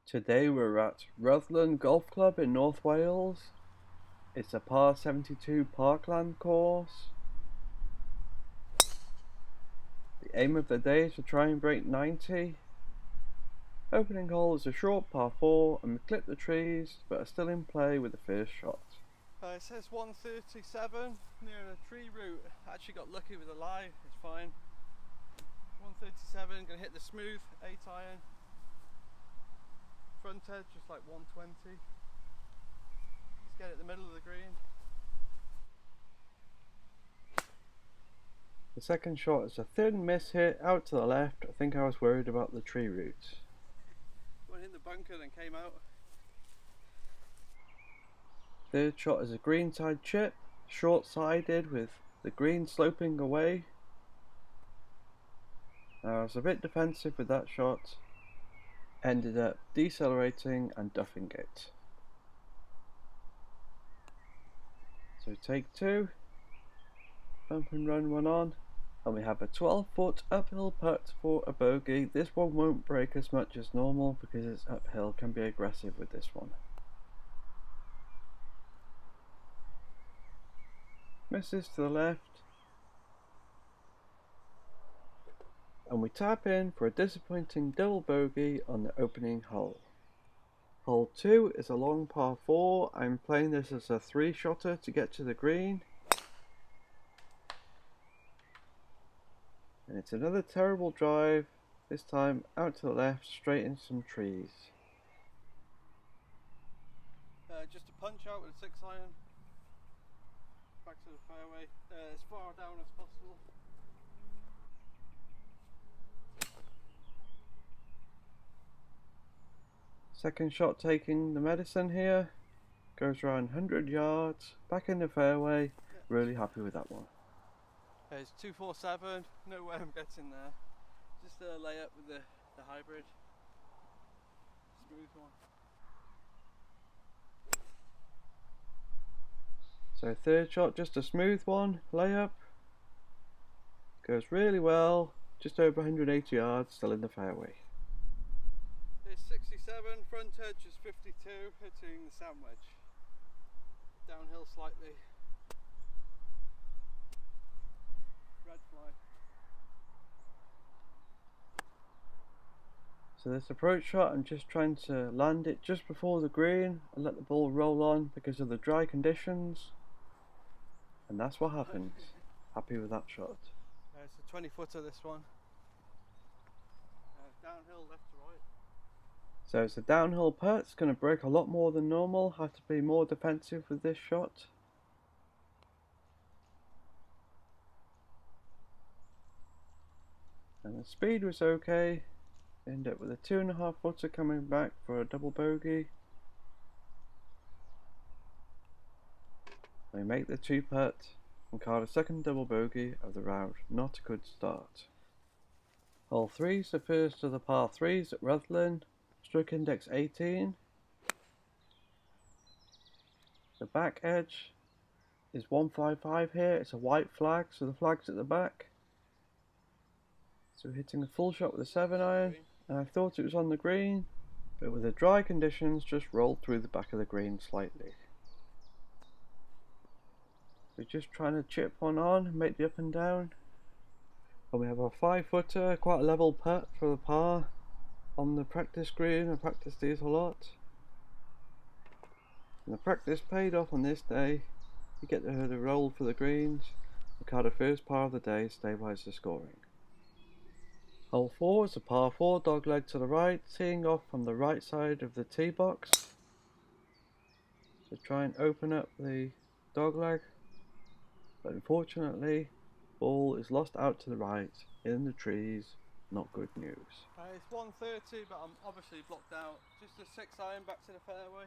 Today we're at Rhuddlan Golf Club in North Wales. It's a par 72 parkland course. The aim of the day is to try and break 90. Opening hole is a short par 4 and we clip the trees but are still in play with the first shot. It says 137 near a tree root. Actually got lucky with a lie, it's fine. 137, gonna hit the smooth 8 iron. Front edge just like 120. Let's get it in the middle of the green. The second shot is a thin miss hit out to the left. I think I was worried about the tree roots. Went in the bunker then came out. Third shot is a greenside chip, short-sided with the green sloping away. I was a bit defensive with that shot. Ended up decelerating and duffing it. So take 2, bump and run one on, and we have a 12-foot uphill putt for a bogey. This one won't break as much as normal because it's uphill, can be aggressive with this one. Misses to the left, and we tap in for a disappointing double bogey on the opening hole. Hole 2 is a long par 4. I'm playing this as a 3-shotter to get to the green. And it's another terrible drive, this time out to the left, straight into some trees. Just a punch out with a 6 iron. Back to the fairway, as far down as possible. Second shot taking the medicine here. Goes around 100 yards, back in the fairway. Really happy with that one. It's 247, no way I'm getting there. Just a layup with the hybrid. Smooth one. So third shot, just a smooth one, layup. Goes really well, just over 180 yards, still in the fairway. It's 67, front edge is 52, hitting the sandwich. Downhill slightly. Red fly. So this approach shot, I'm just trying to land it just before the green and let the ball roll on because of the dry conditions. And that's what happened. Happy with that shot. It's a 20-footer this one. Downhill left to right. So it's a downhill putt. It's going to break a lot more than normal. Have to be more defensive with this shot. And the speed was okay. End up with a 2.5 footer coming back for a double bogey. They make the 2 putt and card a second double bogey of the round. Not a good start. Hole 3 is the first of the par 3s at Rhuddlan. Stroke index 18. The back edge is 155 here. It's a white flag, so the flag's at the back. So hitting a full shot with a 7 iron, and I thought it was on the green, but with the dry conditions just rolled through the back of the green slightly. We're just trying to chip one on, make the up and down. And we have a 5-footer, quite a level putt for the par on the practice green. I practice these a lot. And the practice paid off on this day. You get the roll for the greens. We card the first par of the day, stabilise the scoring. Hole 4 is a par 4 dogleg to the right, teeing off from the right side of the tee box. So try and open up the dogleg. But unfortunately, ball is lost out to the right in the trees. Not good news. It's 130, but I'm obviously blocked out. Just a 6 iron back to the fairway.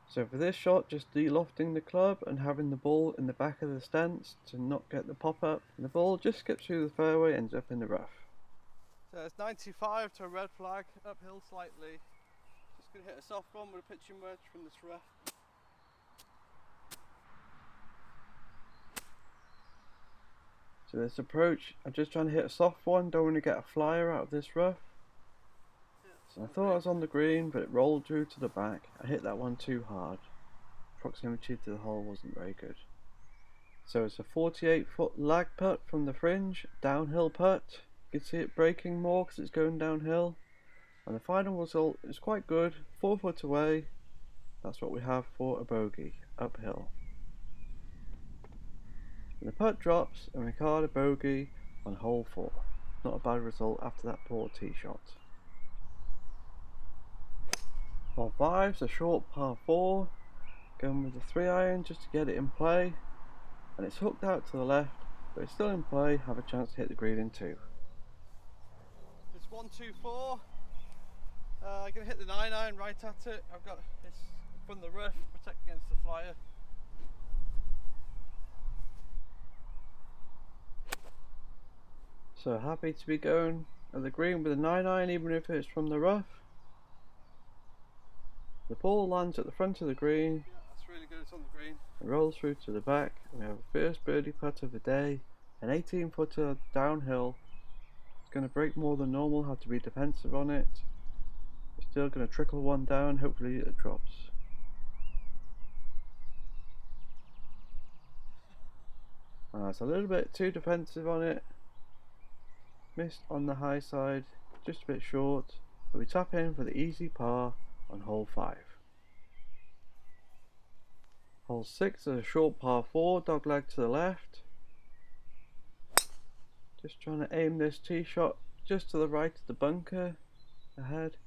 So for this shot, just de-lofting the club and having the ball in the back of the stance to not get the pop-up. And the ball just skips through the fairway, ends up in the rough. So it's 95 to a red flag, uphill slightly. Just going to hit a soft one with a pitching wedge from this rough. So this approach, I'm just trying to hit a soft one, don't want to get a flyer out of this rough. So I thought I was on the green, but it rolled through to the back. I hit that one too hard. Proximity to the hole wasn't very good. So it's a 48-foot lag putt from the fringe, downhill putt. You can see it breaking more because it's going downhill. And the final result is quite good, 4 foot away. That's what we have for a bogey, uphill. And the putt drops and we card a bogey on hole 4. Not a bad result after that poor tee shot. Hole 5's a short par 4. Going with the 3-iron just to get it in play. And it's hooked out to the left, but it's still in play, have a chance to hit the green in 2. It's 1-2-4. I'm going to hit the 9-iron right at it. I've got it's from the rough, protect against the flyer. So happy to be going at the green with a 9-iron, even if it's from the rough. The ball lands at the front of the green. Yeah, that's really good. It's on the green. It rolls through to the back. We have a first birdie putt of the day, an 18-footer downhill. It's going to break more than normal, have to be defensive on it. We're still going to trickle one down, hopefully it drops. It's a little bit too defensive on it. Missed on the high side, just a bit short. But we tap in for the easy par on hole 5. Hole 6 is a short par 4, dogleg to the left. Just trying to aim this tee shot just to the right of the bunker ahead.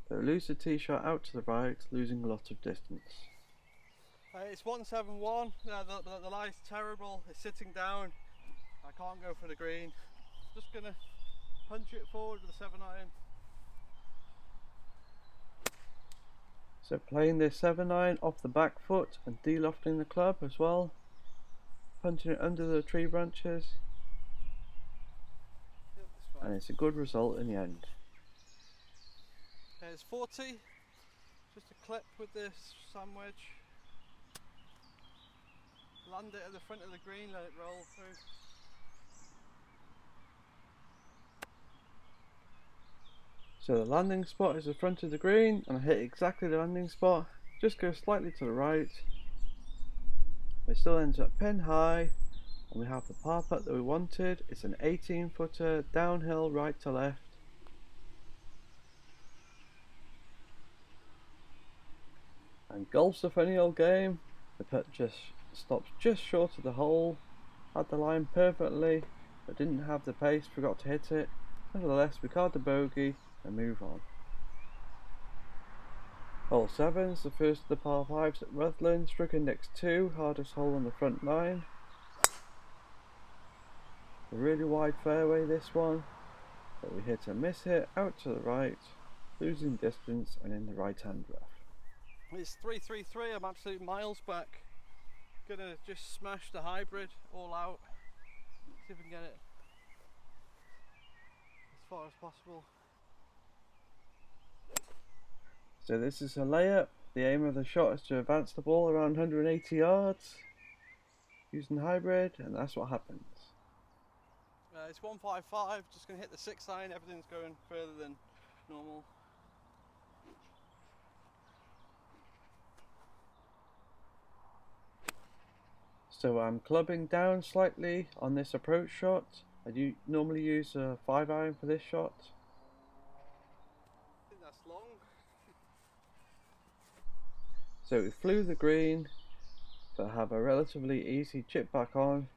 But lose the tee shot out to the right, losing a lot of distance. It's 171. The lie's terrible. It's sitting down. I can't go for the green. Just gonna punch it forward with a 7-iron. So playing this 7-iron off the back foot and de-lofting the club as well. Punching it under the tree branches. Yep, that's fine. And it's a good result in the end. It's 40. Just a clip with this sand wedge. Land it at the front of the green, let it roll through. So the landing spot is the front of the green, and I hit exactly the landing spot. Just go slightly to the right. It still ends up pin high, and we have the par putt that we wanted. It's an 18-footer downhill right to left. And golf's a funny old game. The putt just stops just short of the hole. Had the line perfectly, but didn't have the pace, forgot to hit it. Nevertheless, we card the bogey and move on. Hole 7 is the first of the par 5s at Rhuddlan, struck index 2, hardest hole on the front 9. A really wide fairway this one, but we hit a miss hit out to the right, losing distance and in the right hand rough. It's 333. I'm absolutely miles back. Gonna just smash the hybrid all out. See if we can get it as far as possible. So this is a layup. The aim of the shot is to advance the ball around 180 yards using hybrid, and that's what happens. It's 155. Just gonna hit the 6-iron. Everything's going further than normal. So I'm clubbing down slightly on this approach shot. I do normally use a 5-iron for this shot. I think that's long. So we flew the green, but have a relatively easy chip back on.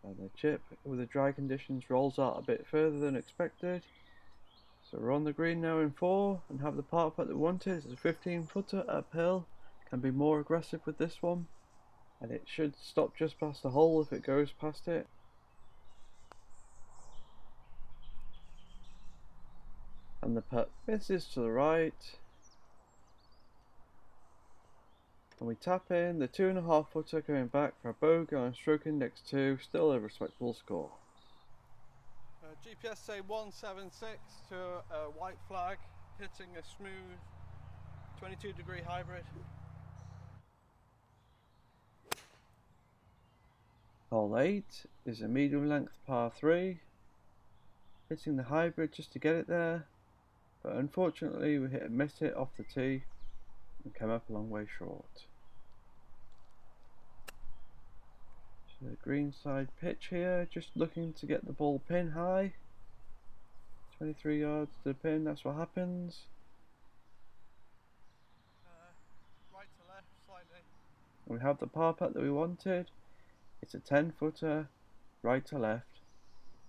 And the chip with the dry conditions rolls out a bit further than expected. So we're on the green now in 4 and have the par putt that we wanted. It's a 15-footer uphill. Can be more aggressive with this one, and it should stop just past the hole if it goes past it. And the putt misses to the right, and we tap in the 2.5-footer coming back for a bogey on stroke index 2, still a respectable score. GPS say 176 to a white flag, hitting a smooth 22-degree hybrid. Hole 8 is a medium length par 3, hitting the hybrid just to get it there, but unfortunately we hit and missed it off the tee and came up a long way short. So the greenside pitch here, just looking to get the ball pin high, 23 yards to the pin, that's what happens. Right to left slightly. And we have the par putt that we wanted. It's a 10-footer, right to left,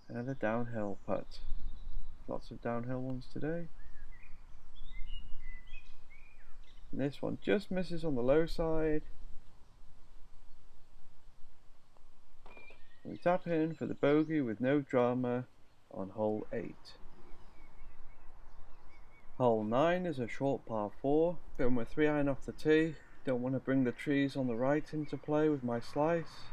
and a downhill putt. Lots of downhill ones today. And this one just misses on the low side. We tap in for the bogey with no drama on hole 8. Hole 9 is a short par 4, going with 3-iron off the tee. Don't want to bring the trees on the right into play with my slice.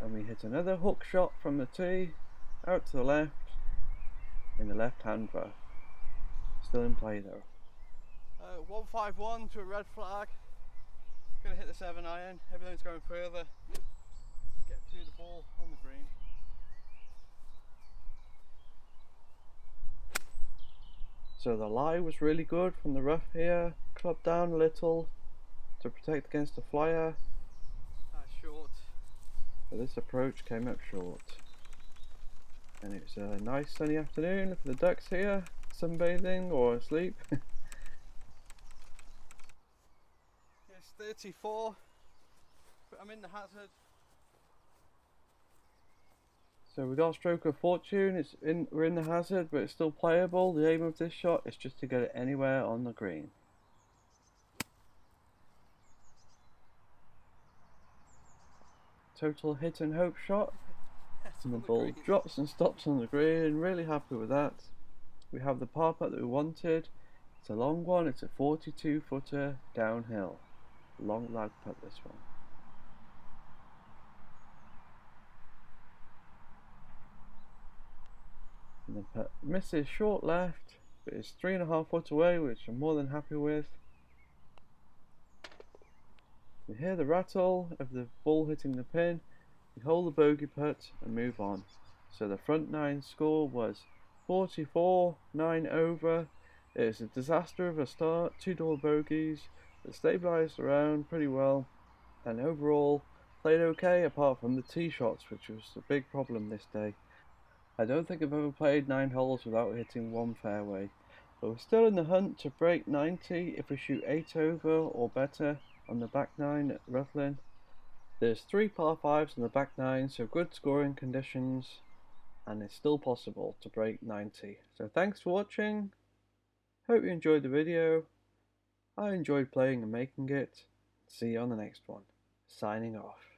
And we hit another hook shot from the tee, out to the left, in the left hand rough. Still in play though. 151 to a red flag. Gonna hit the 7-iron, everything's going further. Get to the ball on the green. So the lie was really good from the rough here. Club down a little to protect against the flyer. That's short. But this approach came up short. And it's a nice sunny afternoon for the ducks here, sunbathing or asleep. It's 34, but I'm in the hazard. So we got a stroke of fortune. We're in the hazard, but it's still playable. The aim of this shot is just to get it anywhere on the green. Total hit and hope shot. And the ball drops and stops on the green. Really happy with that. We have the par putt that we wanted. It's a long one. It's a 42-footer downhill. Long lag putt this one. And the putt misses short left, but it's 3.5 foot away, which I'm more than happy with. We hear the rattle of the ball hitting the pin. We hold the bogey putt and move on. So the front 9 score was 44, 9 over. It's a disaster of a start, 2 double bogeys. It stabilised around pretty well, and overall played okay apart from the tee shots, which was a big problem this day. I don't think I've ever played 9 holes without hitting one fairway, but we're still in the hunt to break 90 if we shoot 8 over or better on the back 9 at Rhuddlan. There's 3 par 5s on the back 9, so good scoring conditions, and it's still possible to break 90. So thanks for watching. Hope you enjoyed the video. I enjoyed playing and making it. See you on the next one. Signing off.